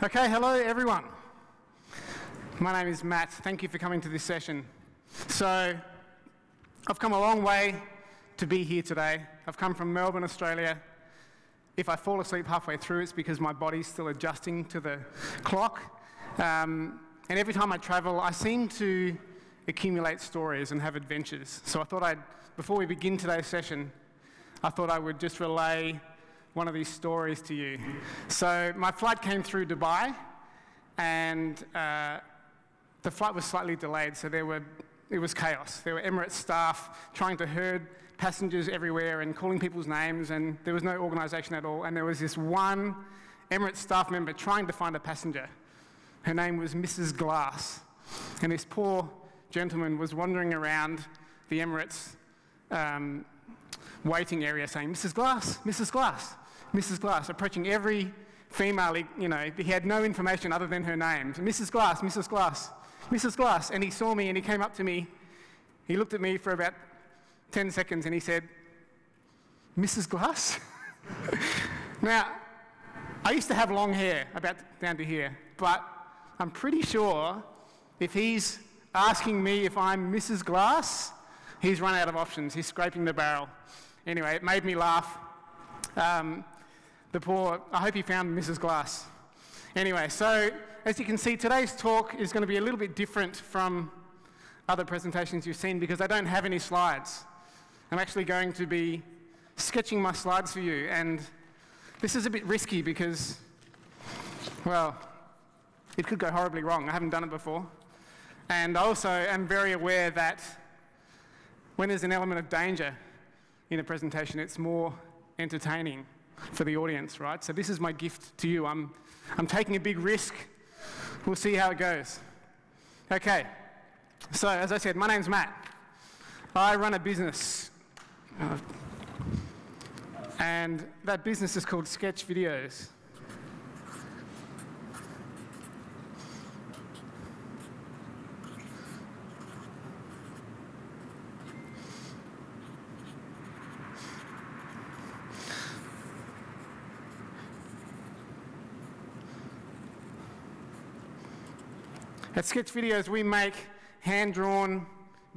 Okay, hello everyone. My name is Matt. Thank you for coming to this session. So, I've come a long way to be here today. I've come from Melbourne, Australia. If I fall asleep halfway through, it's because my body's still adjusting to the clock. And every time I travel, I seem to accumulate stories and have adventures. So I thought before we begin today's session, I thought I would just relay one of these stories to you. So my flight came through Dubai, and the flight was slightly delayed, so it was chaos. There were Emirates staff trying to herd passengers everywhere and calling people's names, and there was no organisation at all. And there was this one Emirates staff member trying to find a passenger. Her name was Mrs. Glass, and this poor gentleman was wandering around the Emirates waiting area saying, "Mrs. Glass, Mrs. Glass, Mrs. Glass," approaching every female, he had no information other than her name. "Mrs. Glass, Mrs. Glass, Mrs. Glass." And he saw me and he came up to me. He looked at me for about 10 seconds and he said, "Mrs. Glass?" Now, I used to have long hair, about down to here, but I'm pretty sure if he's asking me if I'm Mrs. Glass, he's run out of options. He's scraping the barrel. Anyway, it made me laugh. I hope he found Mrs. Glass. Anyway, so as you can see, today's talk is going to be a little bit different from other presentations you've seen because I don't have any slides. I'm actually going to be sketching my slides for you, and this is a bit risky because, well, it could go horribly wrong. I haven't done it before. And I also am very aware that when there's an element of danger in a presentation, it's more entertaining for the audience, right? So this is my gift to you. I'm taking a big risk. We'll see how it goes. Okay, so as I said, my name's Matt. I run a business, and that business is called Sketch Videos. At Sketch Videos, we make hand-drawn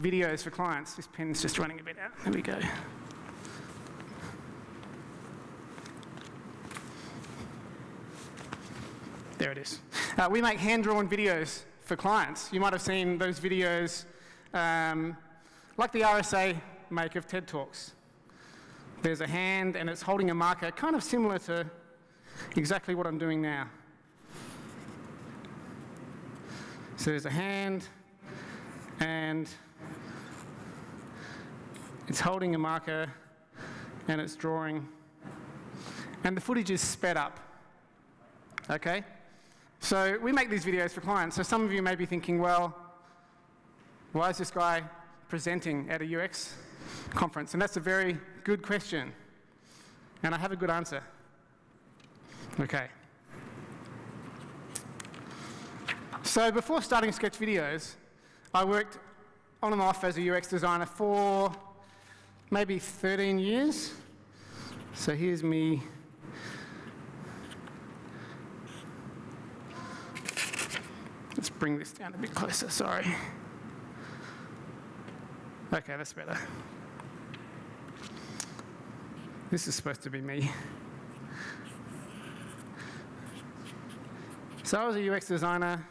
videos for clients. This pen's just running a bit out. There we go. There it is. We make hand-drawn videos for clients. You might have seen those videos like the RSA make of TED Talks. There's a hand and it's holding a marker, kind of similar to exactly what I'm doing now. So there's a hand, and it's holding a marker, and it's drawing. And the footage is sped up, okay? So we make these videos for clients. So some of you may be thinking, well, why is this guy presenting at a UX conference? And that's a very good question. And I have a good answer. Okay. So before starting Sketch Videos, I worked on and off as a UX designer for maybe 13 years. So here's me. Let's bring this down a bit closer, sorry. Okay, that's better. This is supposed to be me. So I was a UX designer.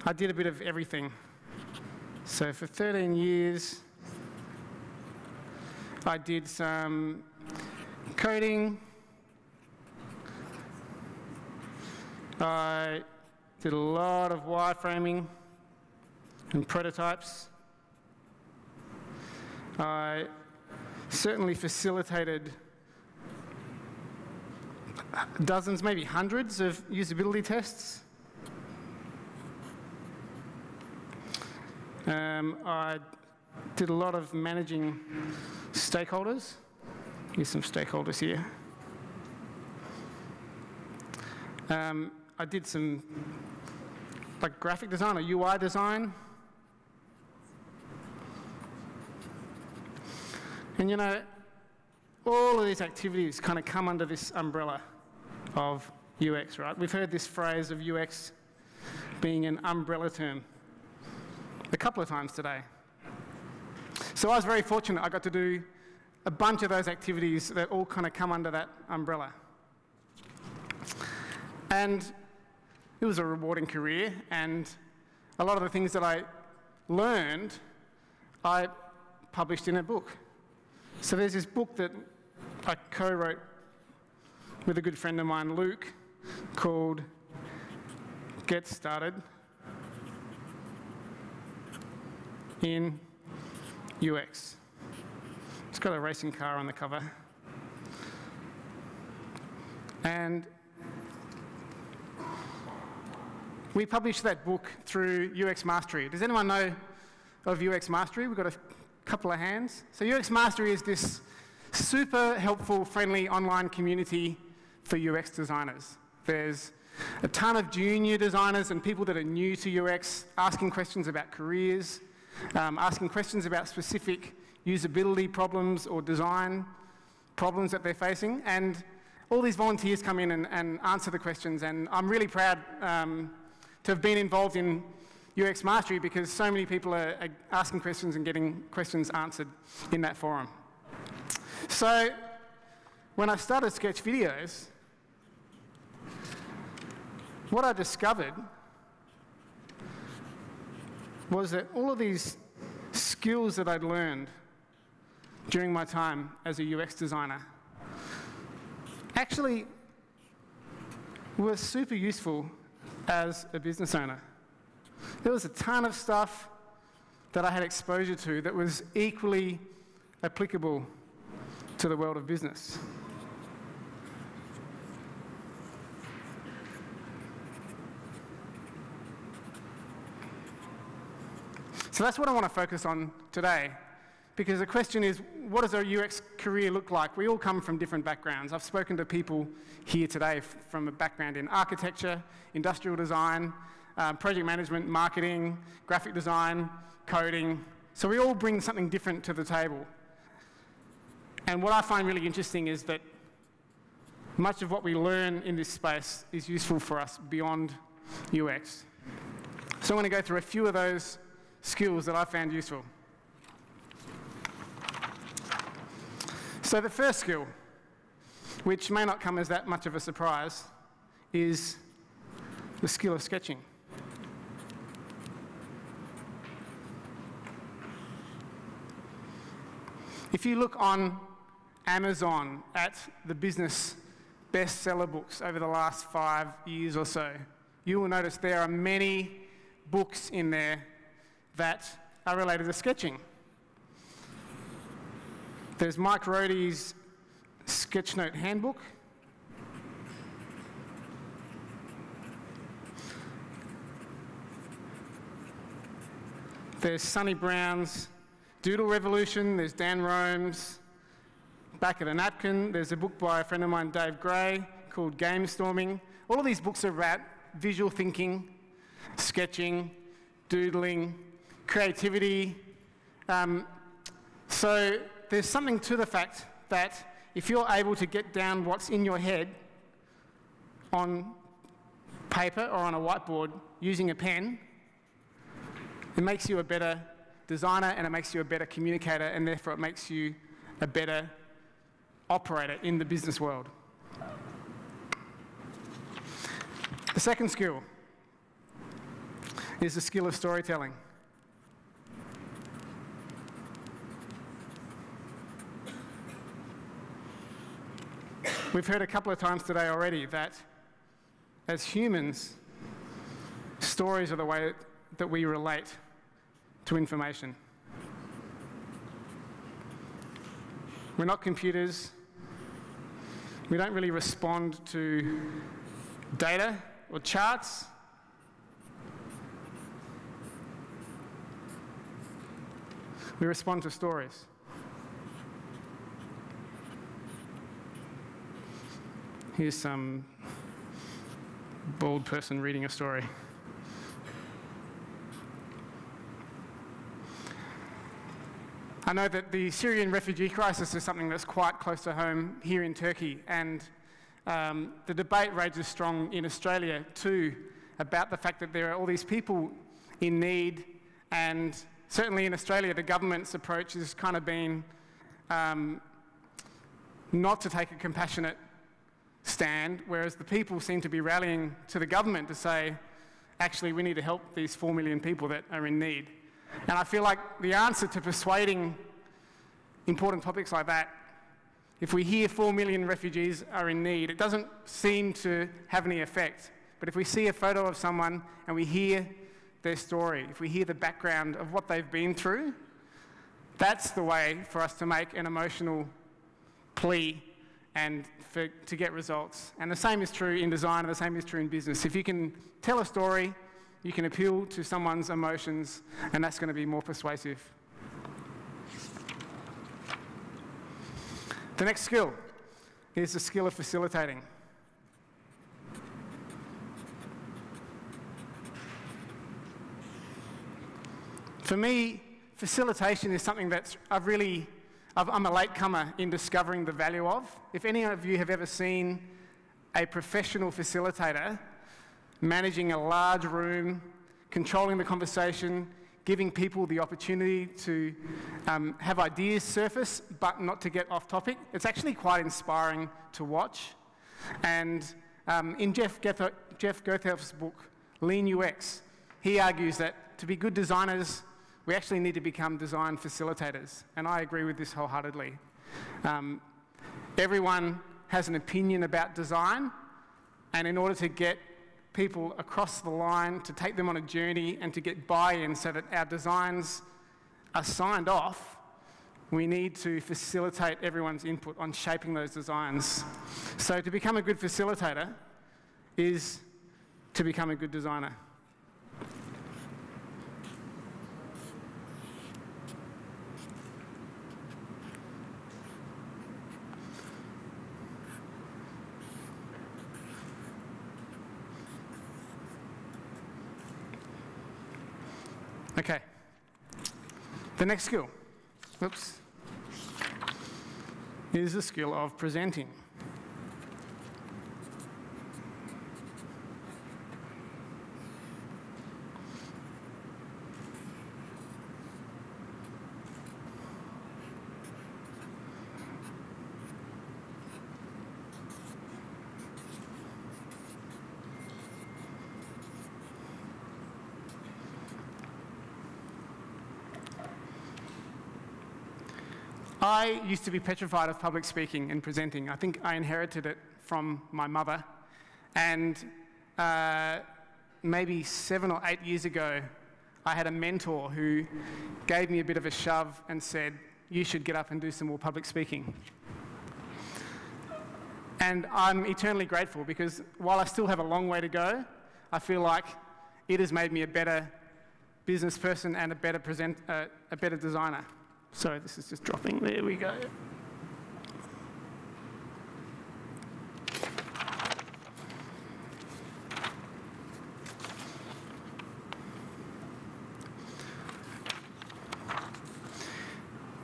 I did a bit of everything. So for 13 years, I did some coding. I did a lot of wireframing and prototypes. I certainly facilitated dozens, maybe hundreds of usability tests. I did a lot of managing stakeholders. Here's some stakeholders here. I did some graphic design or UI design. And all of these activities kind of come under this umbrella of UX, right? We've heard this phrase of UX being an umbrella term a couple of times today. So I was very fortunate. I got to do a bunch of those activities that all kind of come under that umbrella. And it was a rewarding career, and a lot of the things that I learned, I published in a book. So there's this book that I co-wrote with a good friend of mine, Luke, called Get Started in UX. It's got a racing car on the cover. And we published that book through UX Mastery. Does anyone know of UX Mastery? We've got a couple of hands. So UX Mastery is this super helpful, friendly online community for UX designers. There's a ton of junior designers and people that are new to UX asking questions about careers, asking questions about specific usability problems or design problems that they're facing. And all these volunteers come in and answer the questions. And I'm really proud to have been involved in UX Mastery because so many people are asking questions and getting questions answered in that forum. So when I started Sketch Videos, what I discovered was that all of these skills that I'd learned during my time as a UX designer actually were super useful as a business owner. There was a ton of stuff that I had exposure to that was equally applicable to the world of business. So that's what I want to focus on today, because the question is, what does our UX career look like? We all come from different backgrounds. I've spoken to people here today from a background in architecture, industrial design, project management, marketing, graphic design, coding. So we all bring something different to the table. And what I find really interesting is that much of what we learn in this space is useful for us beyond UX. So I'm going to go through a few of those skills that I found useful. So the first skill, which may not come as that much of a surprise, is the skill of sketching. If you look on Amazon at the business bestseller books over the last 5 years or so, you will notice there are many books in there that are related to sketching. There's Mike Rohde's Sketchnote Handbook. There's Sonny Brown's Doodle Revolution. There's Dan Rome's Back of the Napkin. There's a book by a friend of mine, Dave Gray, called Game Storming. All of these books are about visual thinking, sketching, doodling, creativity. So there's something to the fact that if you're able to get down what's in your head on paper or on a whiteboard using a pen, it makes you a better designer and it makes you a better communicator, and therefore it makes you a better operator in the business world. The second skill is the skill of storytelling. We've heard a couple of times today already that as humans, stories are the way that we relate to information. We're not computers. We don't really respond to data or charts. We respond to stories. Here's some bald person reading a story. I know that the Syrian refugee crisis is something that's quite close to home here in Turkey, and the debate rages strong in Australia too about the fact that there are all these people in need, and certainly in Australia the government's approach has kind of been not to take a compassionate stand, whereas the people seem to be rallying to the government to say, actually, we need to help these 4 million people that are in need. And I feel like the answer to persuading important topics like that, if we hear 4 million refugees are in need, it doesn't seem to have any effect. But if we see a photo of someone and we hear their story, if we hear the background of what they've been through, that's the way for us to make an emotional plea and to get results. And the same is true in design, and the same is true in business. If you can tell a story, you can appeal to someone's emotions, and that's going to be more persuasive. The next skill is the skill of facilitating. For me, facilitation is something that I'm a latecomer in discovering the value of. If any of you have ever seen a professional facilitator managing a large room, controlling the conversation, giving people the opportunity to have ideas surface, but not to get off topic, it's actually quite inspiring to watch. And in Jeff Gothelf's book, Lean UX, he argues that to be good designers, we actually need to become design facilitators, and I agree with this wholeheartedly. Everyone has an opinion about design, and in order to get people across the line, to take them on a journey and to get buy-in so that our designs are signed off, we need to facilitate everyone's input on shaping those designs. So to become a good facilitator is to become a good designer. Okay, the next skill, is the skill of presenting. I used to be petrified of public speaking and presenting. I think I inherited it from my mother. And maybe 7 or 8 years ago, I had a mentor who gave me a bit of a shove and said, you should get up and do some more public speaking. And I'm eternally grateful, because while I still have a long way to go, I feel like it has made me a better business person and a better designer. Sorry, this is just dropping. There we go.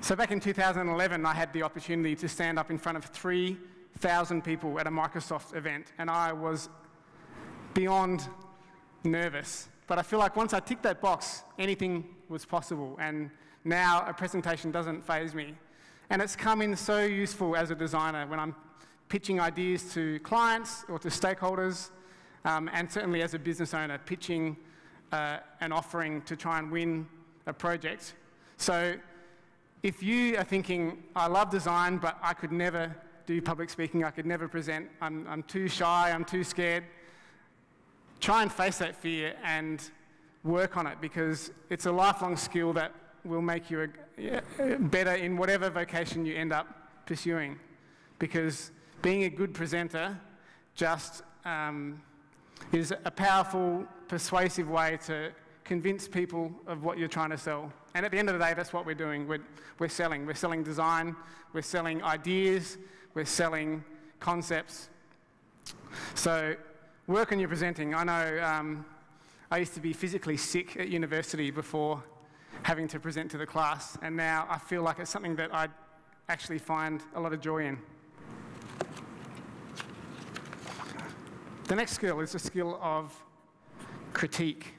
So back in 2011, I had the opportunity to stand up in front of 3,000 people at a Microsoft event, and I was beyond nervous. But I feel like once I ticked that box, anything was possible, and now a presentation doesn't faze me. And it's come in so useful as a designer when I'm pitching ideas to clients or to stakeholders, and certainly as a business owner, pitching an offering to try and win a project. So if you are thinking, I love design, but I could never do public speaking, I could never present, I'm too shy, I'm too scared, try and face that fear and work on it, because it's a lifelong skill that will make you better in whatever vocation you end up pursuing. Because being a good presenter just is a powerful, persuasive way to convince people of what you're trying to sell. And at the end of the day, that's what we're doing. We're selling. We're selling design, we're selling ideas, we're selling concepts. So work on your presenting. I know I used to be physically sick at university before having to present to the class, and now I feel like it's something that I actually find a lot of joy in. The next skill is the skill of critique.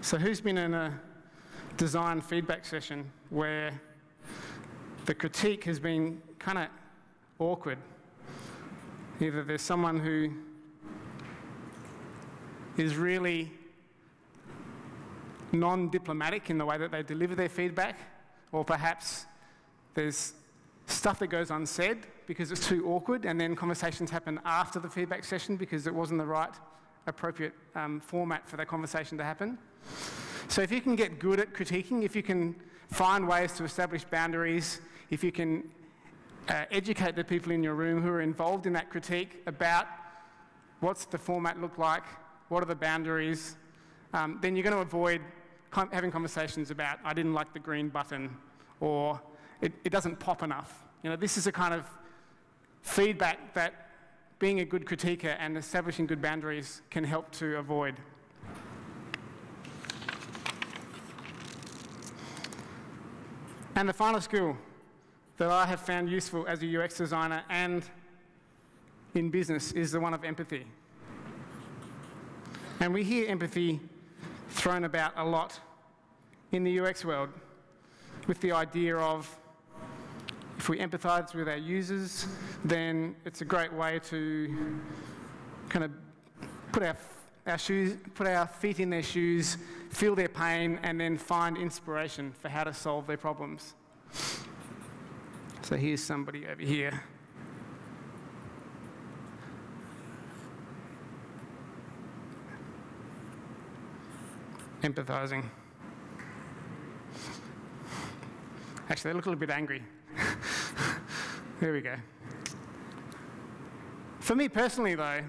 So who's been in a design feedback session where the critique has been kind of awkward? Either there's someone who is really non-diplomatic in the way that they deliver their feedback, or perhaps there's stuff that goes unsaid because it's too awkward, and then conversations happen after the feedback session because it wasn't the right, appropriate format for that conversation to happen. So if you can get good at critiquing, if you can find ways to establish boundaries, if you can educate the people in your room who are involved in that critique about what's the format look like, what are the boundaries, then you're going to avoid having conversations about, I didn't like the green button, or it doesn't pop enough. You know, this is a kind of feedback that being a good critiquer and establishing good boundaries can help to avoid. And the final skill that I have found useful as a UX designer and in business is the one of empathy. And we hear empathy thrown about a lot in the UX world, with the idea of if we empathise with our users, then it's a great way to kind of put our feet in their shoes, feel their pain, and then find inspiration for how to solve their problems. So here's somebody over here. Empathising. Actually, they look a little bit angry. There we go. For me personally, though,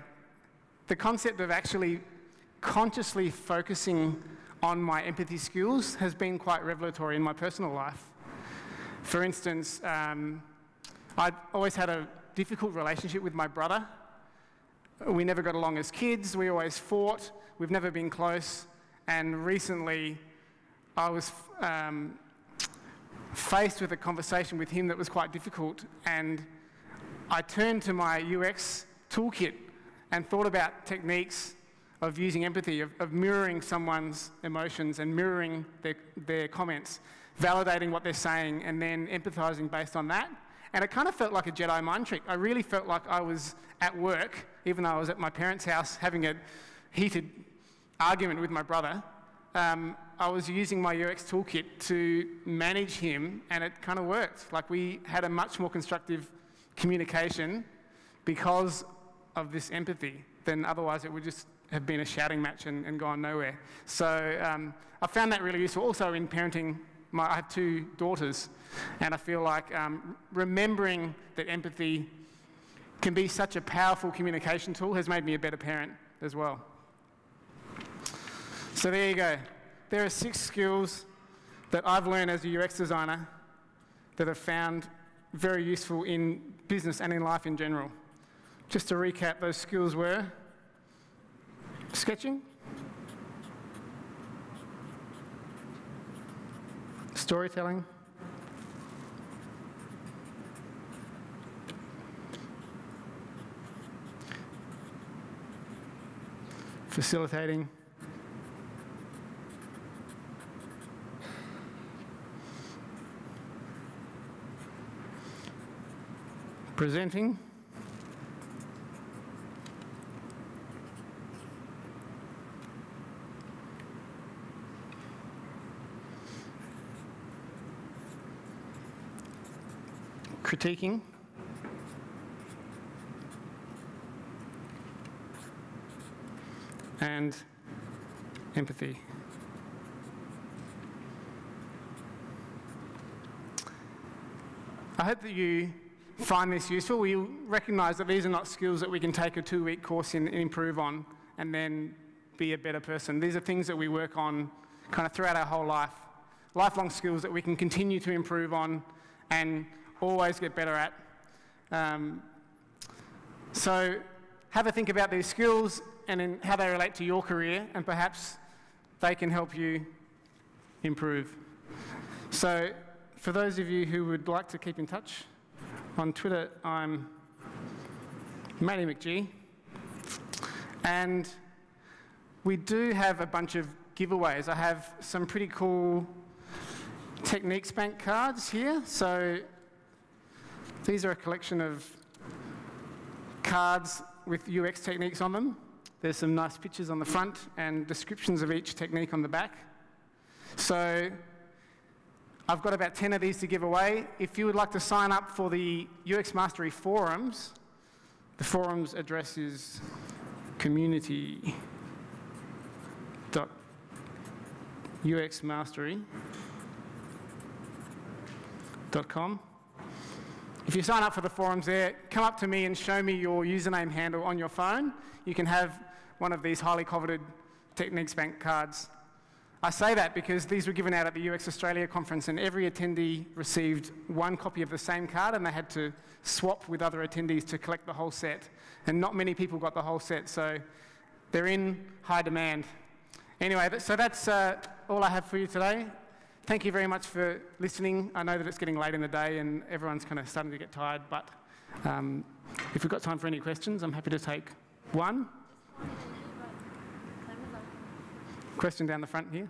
the concept of actually consciously focusing on my empathy skills has been quite revelatory in my personal life. For instance, I'd always had a difficult relationship with my brother. We never got along as kids. We always fought. We've never been close. And recently, I was faced with a conversation with him that was quite difficult, and I turned to my UX toolkit and thought about techniques of using empathy, of mirroring someone's emotions and mirroring their comments, validating what they're saying, and then empathising based on that. And it kind of felt like a Jedi mind trick. I really felt like I was at work, even though I was at my parents' house having a heated argument with my brother. I was using my UX toolkit to manage him, and it kind of worked. Like, we had a much more constructive communication because of this empathy than otherwise it would just have been a shouting match and gone nowhere. So I found that really useful. Also in parenting, I have 2 daughters, and I feel like remembering that empathy can be such a powerful communication tool has made me a better parent as well. So there you go. There are 6 skills that I've learned as a UX designer that I've found very useful in business and in life in general. Just to recap, those skills were sketching, storytelling, facilitating, presenting, critiquing, and empathy. I hope that you find this useful. We recognise that these are not skills that we can take a 2-week course in and improve on and then be a better person. These are things that we work on kind of throughout our whole life. Lifelong skills that we can continue to improve on and always get better at So have a think about these skills and how they relate to your career, and perhaps they can help you improve. So for those of you who would like to keep in touch, on Twitter I'm Matty McGee, and we do have a bunch of giveaways. I have some pretty cool Techniques Bank cards here. So these are a collection of cards with UX techniques on them. There's some nice pictures on the front and descriptions of each technique on the back. So I've got about 10 of these to give away. If you would like to sign up for the UX Mastery forums, the forums address is community.uxmastery.com. If you sign up for the forums there, come up to me and show me your username handle on your phone. You can have one of these highly coveted Techniques Bank cards. I say that because these were given out at the UX Australia conference, and every attendee received one copy of the same card, and they had to swap with other attendees to collect the whole set. And not many people got the whole set, so they're in high demand. Anyway, so that's all I have for you today. Thank you very much for listening. I know that it's getting late in the day and everyone's kind of starting to get tired, but if we've got time for any questions, I'm happy to take one. Question down the front here.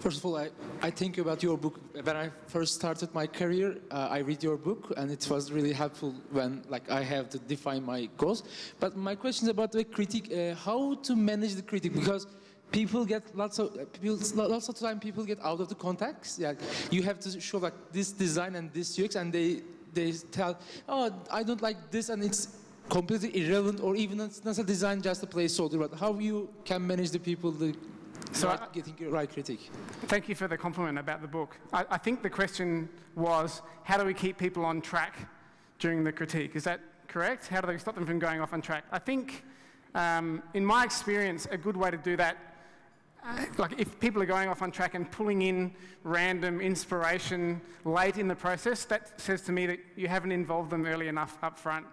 First of all, I think about your book. When I first started my career, I read your book, and it was really helpful when I have to define my goals. But my question is about the critique, how to manage the critique, because people get lots of time people get out of the context. Yeah, you have to show this design and this UX, and they tell, oh, I don't like this, and it's completely irrelevant, or even it's not a design, just a placeholder. But how you can manage the people getting the right critique? Thank you for the compliment about the book. I think the question was, how do we keep people on track during the critique? Is that correct? How do they stop them from going off on track? I think, in my experience, a good way to do that, if people are going off on track and pulling in random inspiration late in the process, that says to me that you haven't involved them early enough up front.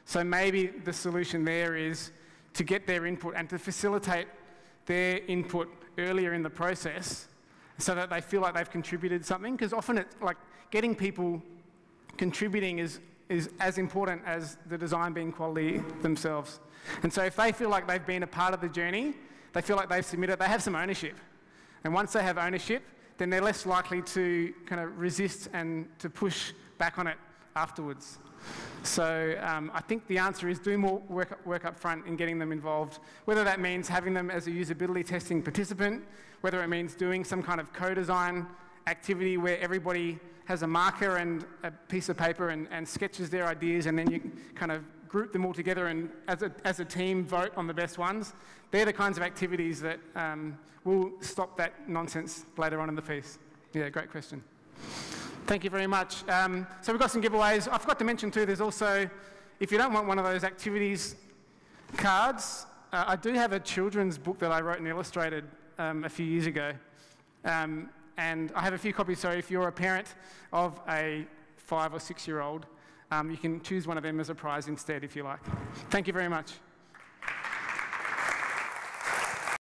So maybe the solution there is to get their input and to facilitate their input earlier in the process so that they feel like they've contributed something, because often it's getting people contributing is as important as the design being quality themselves. And so if they feel like they've been a part of the journey, they feel like they've submitted, they have some ownership. And once they have ownership, then they're less likely to kind of resist and to push back on it afterwards. So I think the answer is do more work up front in getting them involved, whether that means having them as a usability testing participant, whether it means doing some kind of co-design activity where everybody has a marker and a piece of paper and sketches their ideas, and then you kind of group them all together and as a team vote on the best ones. They're the kinds of activities that will stop that nonsense later on in the piece. Yeah, great question. Thank you very much. So we've got some giveaways. I forgot to mention too, there's also, if you don't want one of those activities cards, I do have a children's book that I wrote and illustrated a few years ago. And I have a few copies, so if you're a parent of a 5 or 6 year old, you can choose one of them as a prize instead if you like. Thank you very much.